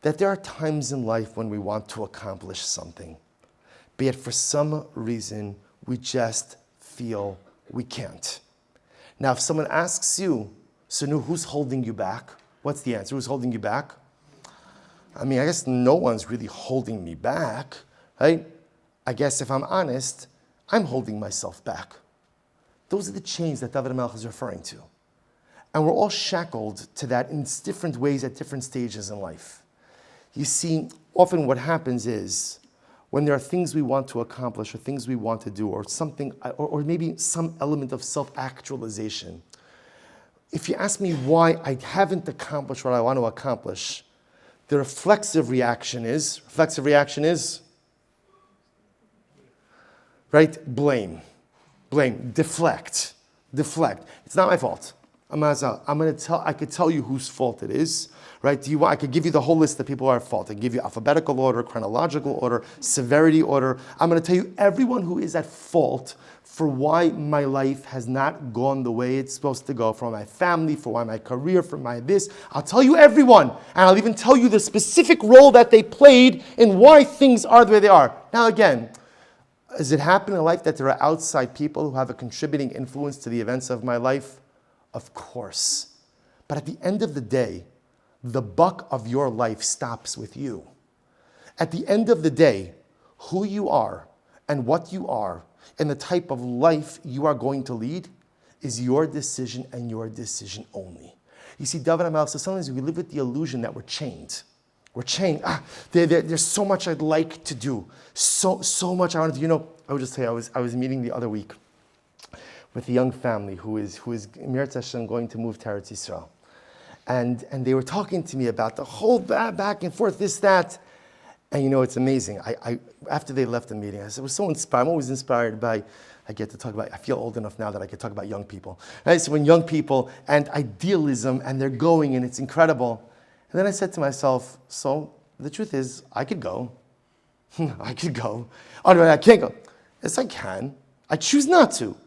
That there are times in life when we want to accomplish something, but yet for some reason, we just feel we can't. Now, if someone asks you, Sanu, who's holding you back? What's the answer? Who's holding you back? I mean, I guess no one's really holding me back, right? I guess if I'm honest, I'm holding myself back. Those are the chains that David HaMelech is referring to. And we're all shackled to that in different ways at different stages in life. You see, often what happens is, when there are things we want to accomplish or things we want to do or something, or maybe some element of self-actualization, if you ask me why I haven't accomplished what I want to accomplish, the reflexive reaction is, right? Blame, deflect. It's not my fault. I could tell you whose fault it is, right? I could give you the whole list of people who are at fault. I could give you alphabetical order, chronological order, severity order. I'm going to tell you everyone who is at fault for why my life has not gone the way it's supposed to go, for my family, for why my career, for my this. I'll tell you everyone, and I'll even tell you the specific role that they played in why things are the way they are. Now again, does it happen in life that there are outside people who have a contributing influence to the events of my life? Of course. But at the end of the day, the buck of your life stops with you. At the end of the day, who you are and what you are and the type of life you are going to lead is your decision and your decision only. You see, David HaMelech says sometimes we live with the illusion that we're chained. We're chained. There's so much I'd like to do. So much I want to do. I would just tell you, I was meeting the other week with a young family who is Mirat Hashem going to move to Eretz Yisrael. And they were talking to me about the whole back and forth, this, that. And it's amazing. I after they left the meeting, I was so inspired. I'm always inspired by, I get to talk about, I feel old enough now that I can talk about young people. Right? So when young people and idealism and they're going and it's incredible. And then I said to myself, so the truth is, I could go. I could go. Oh no, I can't go. Yes, I can. I choose not to.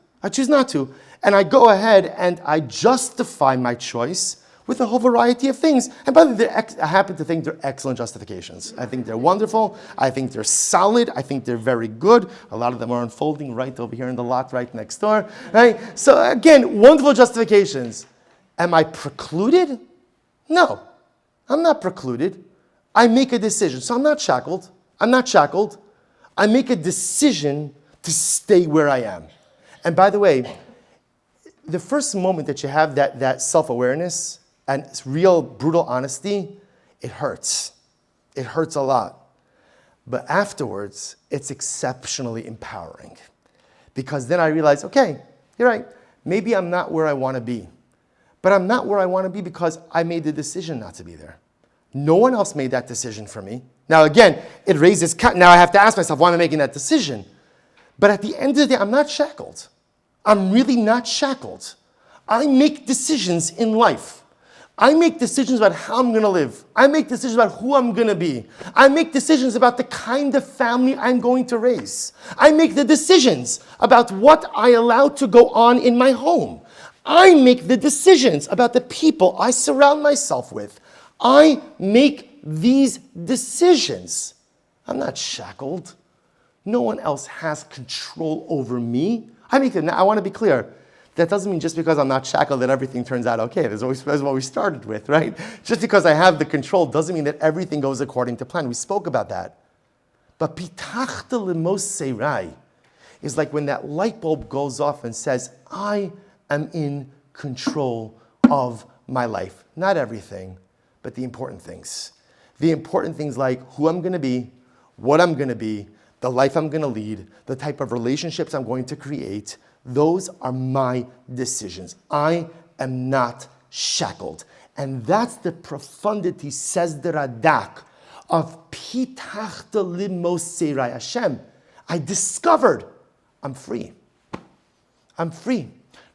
And I go ahead and I justify my choice with a whole variety of things. And by the way, I happen to think they're excellent justifications. I think they're wonderful. I think they're solid. I think they're very good. A lot of them are unfolding right over here in the lot right next door. Right? So again, wonderful justifications. Am I precluded? No, I'm not precluded. I make a decision. So I'm not shackled. I make a decision to stay where I am. And by the way, the first moment that you have that self-awareness and it's real brutal honesty, it hurts. It hurts a lot. But afterwards, it's exceptionally empowering. Because then I realize, okay, you're right. Maybe I'm not where I want to be. But I'm not where I want to be because I made the decision not to be there. No one else made that decision for me. Now again, it raises, now I have to ask myself, why am I making that decision? But at the end of the day, I'm not shackled. I'm really not shackled. I make decisions in life. I make decisions about how I'm going to live. I make decisions about who I'm going to be. I make decisions about the kind of family I'm going to raise. I make the decisions about what I allow to go on in my home. I make the decisions about the people I surround myself with. I make these decisions. I'm not shackled. No one else has control over me. Now, I want to be clear. That doesn't mean just because I'm not shackled that everything turns out okay. That's what we started with, right? Just because I have the control doesn't mean that everything goes according to plan. We spoke about that. But pitachta lemoseirai is like when that light bulb goes off and says, I am in control of my life. Not everything, but the important things. The important things like who I'm going to be, what I'm going to be, the life I'm going to lead, the type of relationships I'm going to create. Those are my decisions. I am not shackled. And that's the profundity, says the Radak, of Pitachta Limoseirai Hashem. I discovered I'm free. I'm free.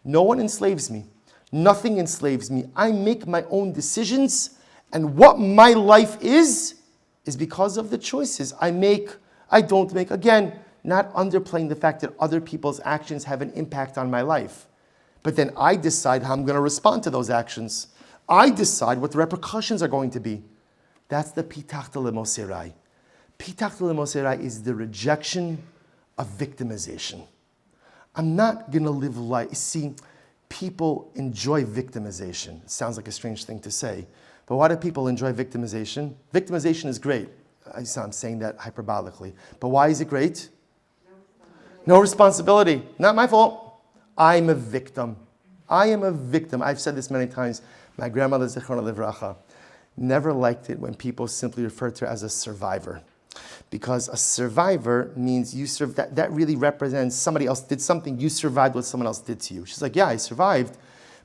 No one enslaves me. Nothing enslaves me. I make my own decisions, and what my life is because of the choices I make, I don't make. Again, not underplaying the fact that other people's actions have an impact on my life. But then I decide how I'm going to respond to those actions. I decide what the repercussions are going to be. That's the Pitachta Lemoseirai. Pitachta Lemoseirai is the rejection of victimization. I'm not going to live life. See, people enjoy victimization. It sounds like a strange thing to say. But why do people enjoy victimization? Victimization is great. I'm saying that hyperbolically. But why is it great? No responsibility. Not my fault. I'm a victim. I am a victim. I've said this many times. My grandmother, Zechrona Livracha, never liked it when people simply referred to her as a survivor. Because a survivor means that really represents somebody else did something, you survived what someone else did to you. She's like, yeah, I survived,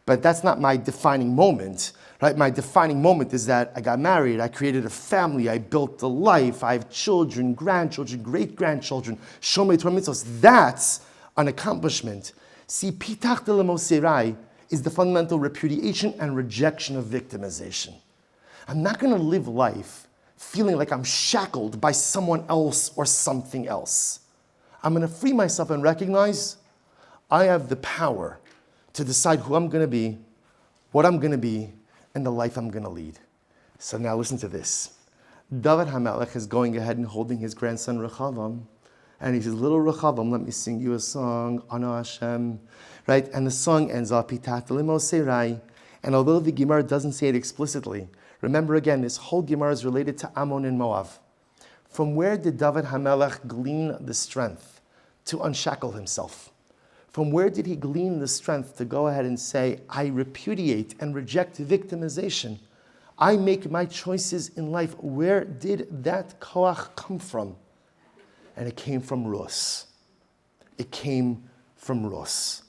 but that's not my defining moment. Right? My defining moment is that I got married, I created a family, I built a life, I have children, grandchildren, great-grandchildren, Shomei Torah mitzvos. That's an accomplishment. See, Pitachta Lemoseirai is the fundamental repudiation and rejection of victimization. I'm not going to live life feeling like I'm shackled by someone else or something else. I'm going to free myself and recognize I have the power to decide who I'm going to be, what I'm going to be, and the life I'm going to lead. So now listen to this. David HaMelech is going ahead and holding his grandson Rechavam, and he says, little Rechavam, let me sing you a song, Ana Hashem, right? And the song ends up, Pitachta Lemoseirai, and although the Gemara doesn't say it explicitly, remember again, this whole Gemara is related to Ammon and Moab. From where did David HaMelech glean the strength to unshackle himself? From where did he glean the strength to go ahead and say, I repudiate and reject victimization? I make my choices in life. Where did that koach come from? And it came from Rus. It came from Rus.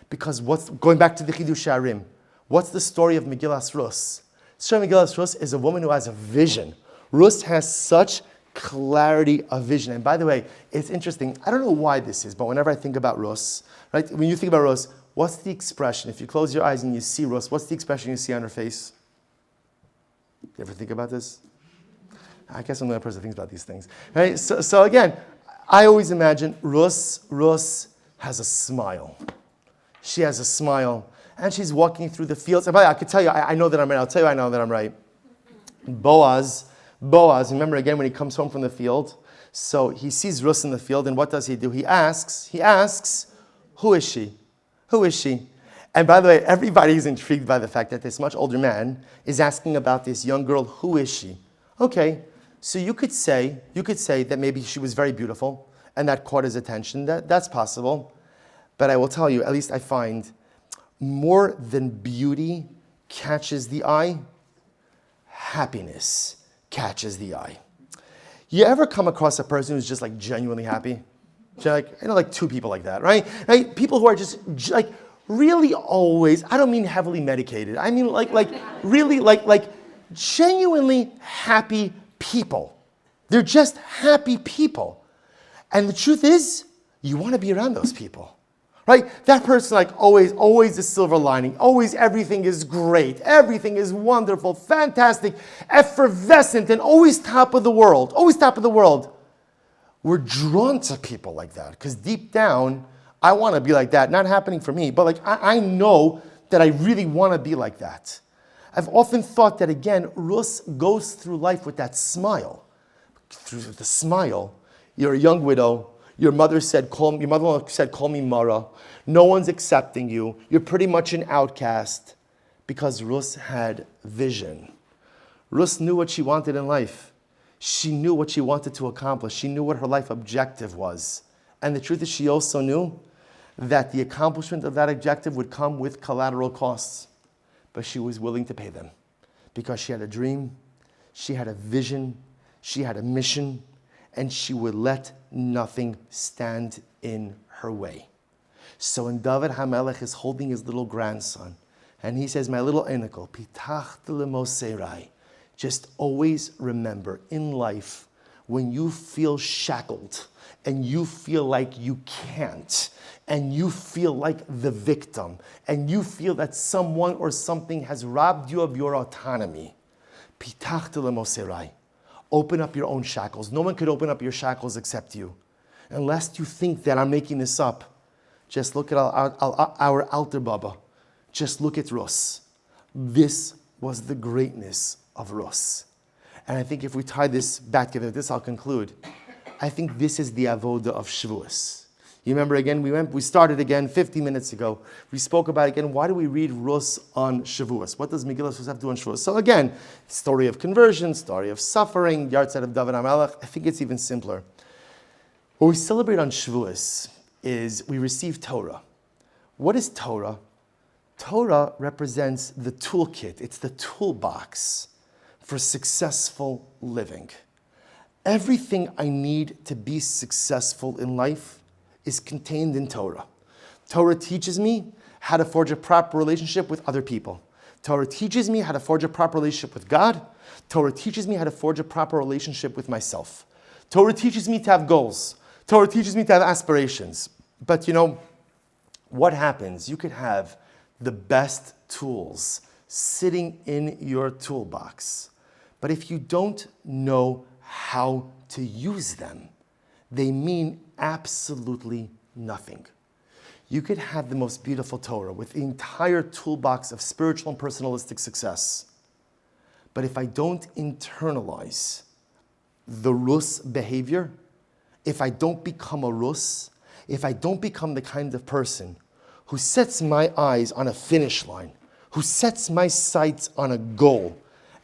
Because going back to the Chidush Harim, what's the story of Megillas Rus? The story of Megillas Rus is a woman who has a vision. Rus has such clarity of vision. And by the way, it's interesting. I don't know why this is, but whenever I think about Rus, right? When you think about Rus, what's the expression? If you close your eyes and you see Rus, what's the expression you see on her face? You ever think about this? I guess I'm the only person who thinks about these things. Right? So again, I always imagine Rus has a smile. She has a smile. And she's walking through the fields. And by the way, I could tell you, I know that I'm right. I'll tell you I know that I'm right. Boaz, remember again when he comes home from the field, so he sees Rus in the field, and what does he do? He asks, who is she? Who is she? And by the way, everybody's intrigued by the fact that this much older man is asking about this young girl, who is she? Okay, so you could say that maybe she was very beautiful, and that caught his attention. That's possible. But I will tell you, at least I find, more than beauty catches the eye, happiness catches the eye. You ever come across a person who's just like genuinely happy? Like, I know like two people like that, right? People who are just like really always, I don't mean heavily medicated. I mean like really like genuinely happy people. They're just happy people. And the truth is, you want to be around those people. Right? That person like always a silver lining. Always everything is great. Everything is wonderful, fantastic, effervescent, and always top of the world. Always top of the world. We're drawn to people like that because deep down, I want to be like that. Not happening for me, but like I know that I really want to be like that. I've often thought that again, Rus goes through life with that smile. Through the smile, you're a young widow. Your mother-in-law said, call me Mara. No one's accepting you. You're pretty much an outcast. Because Rus had vision. Rus knew what she wanted in life. She knew what she wanted to accomplish. She knew what her life objective was. And the truth is, she also knew that the accomplishment of that objective would come with collateral costs. But she was willing to pay them. Because she had a dream, she had a vision, she had a mission, and she would let nothing stand in her way. So when David HaMelech is holding his little grandson, and he says, my little Einikel, pitach lemoserai, just always remember, in life, when you feel shackled, and you feel like you can't, and you feel like the victim, and you feel that someone or something has robbed you of your autonomy, pitach lemoserai, open up your own shackles. No one could open up your shackles except you. Unless you think that I'm making this up, just look at our Alter Baba. Just look at Rus. This was the greatness of Rus. And I think if we tie this back together, this I'll conclude. I think this is the Avodah of Shavuos. You remember again, we started again 50 minutes ago. We spoke about again, why do we read Rus on Shavuos? What does Megillah Shavuos have to do on Shavuos? So again, story of conversion, story of suffering, Yartzeit of David HaMelech. I think it's even simpler. What we celebrate on Shavuos is we receive Torah. What is Torah? Torah represents the toolkit. It's the toolbox for successful living. Everything I need to be successful in life is contained in Torah. Torah teaches me how to forge a proper relationship with other people. Torah teaches me how to forge a proper relationship with God. Torah teaches me how to forge a proper relationship with myself. Torah teaches me to have goals. Torah teaches me to have aspirations. But what happens? You could have the best tools sitting in your toolbox. But if you don't know how to use them, they mean absolutely nothing. You could have the most beautiful Torah with the entire toolbox of spiritual and personalistic success. But if I don't internalize the Rus behavior, if I don't become a Rus, if I don't become the kind of person who sets my eyes on a finish line, who sets my sights on a goal,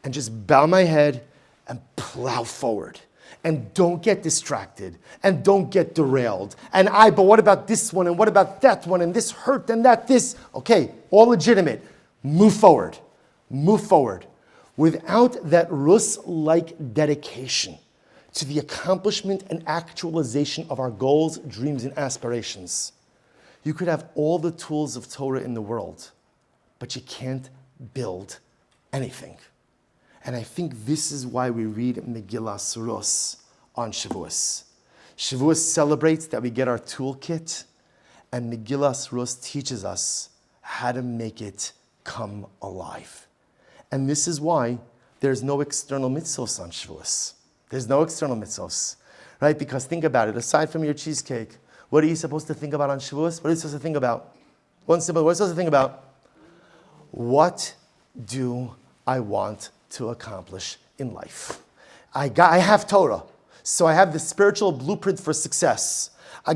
and just bow my head and plow forward, and don't get distracted, and don't get derailed, but what about this one, and what about that one, and this hurt, and this, okay, all legitimate, move forward. Without that Rus-like dedication to the accomplishment and actualization of our goals, dreams, and aspirations, you could have all the tools of Torah in the world, but you can't build anything. And I think this is why we read Megillas Rus on Shavuos. Shavuos celebrates that we get our toolkit, and Megillas Rus teaches us how to make it come alive. And this is why there's no external mitzvos on Shavuos. There's no external mitzvos, right? Because think about it, aside from your cheesecake, what are you supposed to think about on Shavuos? What are you supposed to think about? What are you supposed to think about? What do I want to accomplish in life? I have Torah, so I have the spiritual blueprint for success.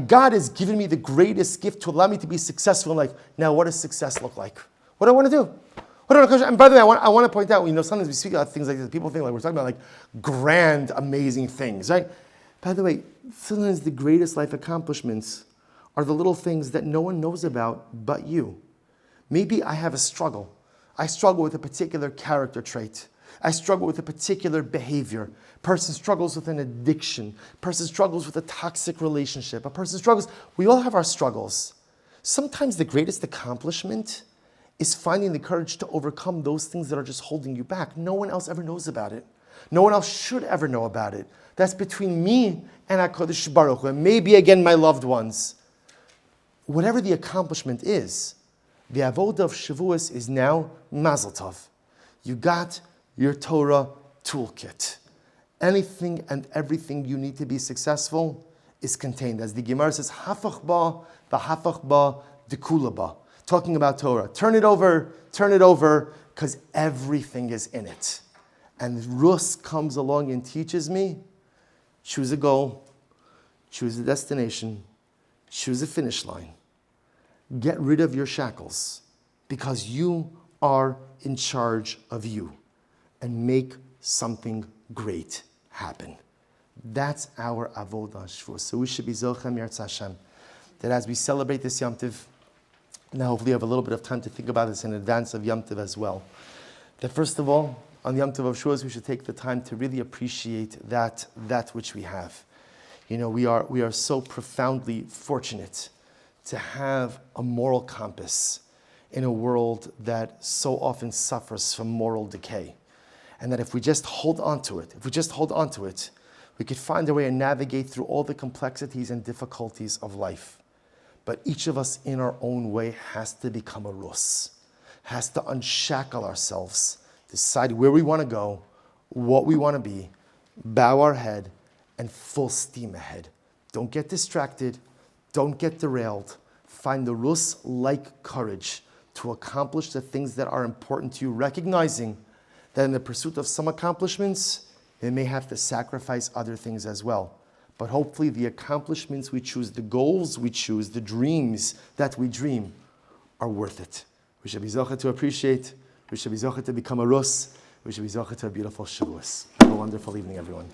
God has given me the greatest gift to allow me to be successful in life. Now, what does success look like? What do I want to do? And by the way, I want to point out, sometimes we speak about things like this. People think like we're talking about like grand, amazing things, right? By the way, sometimes the greatest life accomplishments are the little things that no one knows about but you. Maybe I have a struggle. I struggle with a particular character trait. I struggle with a particular behavior. A person struggles with an addiction. A person struggles with a toxic relationship. A person struggles. We all have our struggles. Sometimes the greatest accomplishment is finding the courage to overcome those things that are just holding you back. No one else ever knows about it. No one else should ever know about it. That's between me and HaKadosh Baruch Hu, and maybe again my loved ones. Whatever the accomplishment is, the Avodah of Shavuos is now Mazel Tov. You got your Torah toolkit. Anything and everything you need to be successful is contained. As the Gemara says, Hafach ba, v'hafach ba, dekula ba. Talking about Torah. Turn it over, because everything is in it. And Rus comes along and teaches me, choose a goal, choose a destination, choose a finish line. Get rid of your shackles because you are in charge of you, and make something great happen. That's our Avodah of Shavuos. So we should be Zochem Yirtzeh Hashem, that as we celebrate this Yom Tov, now hopefully you have a little bit of time to think about this in advance of Yom Tov as well. That first of all, on Yom Tov of Shavuos, we should take the time to really appreciate that which we have. You know, we are so profoundly fortunate to have a moral compass in a world that so often suffers from moral decay. And that if we just hold on to it, we could find a way to navigate through all the complexities and difficulties of life. But each of us in our own way has to become a rus, has to unshackle ourselves, decide where we want to go, what we want to be, bow our head, and full steam ahead. Don't get distracted, don't get derailed. Find the rus-like courage to accomplish the things that are important to you, recognizing that in the pursuit of some accomplishments, they may have to sacrifice other things as well. But hopefully the accomplishments we choose, the goals we choose, the dreams that we dream are worth it. We should be zocheh to appreciate, we should be zocheh to become a rus, we should be zocheh to a beautiful Shavuos. Have a wonderful evening, everyone.